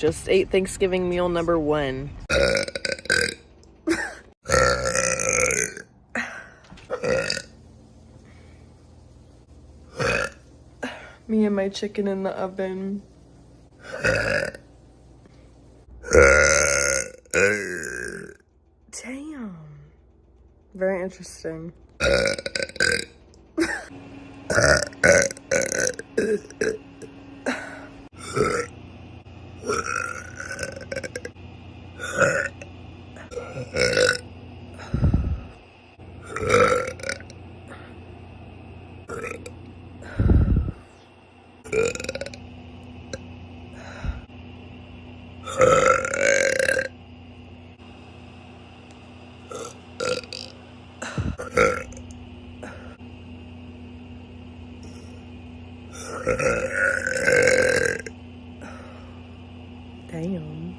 Just ate Thanksgiving meal number 1. Me and my chicken in the oven. Damn. Very interesting. Damn.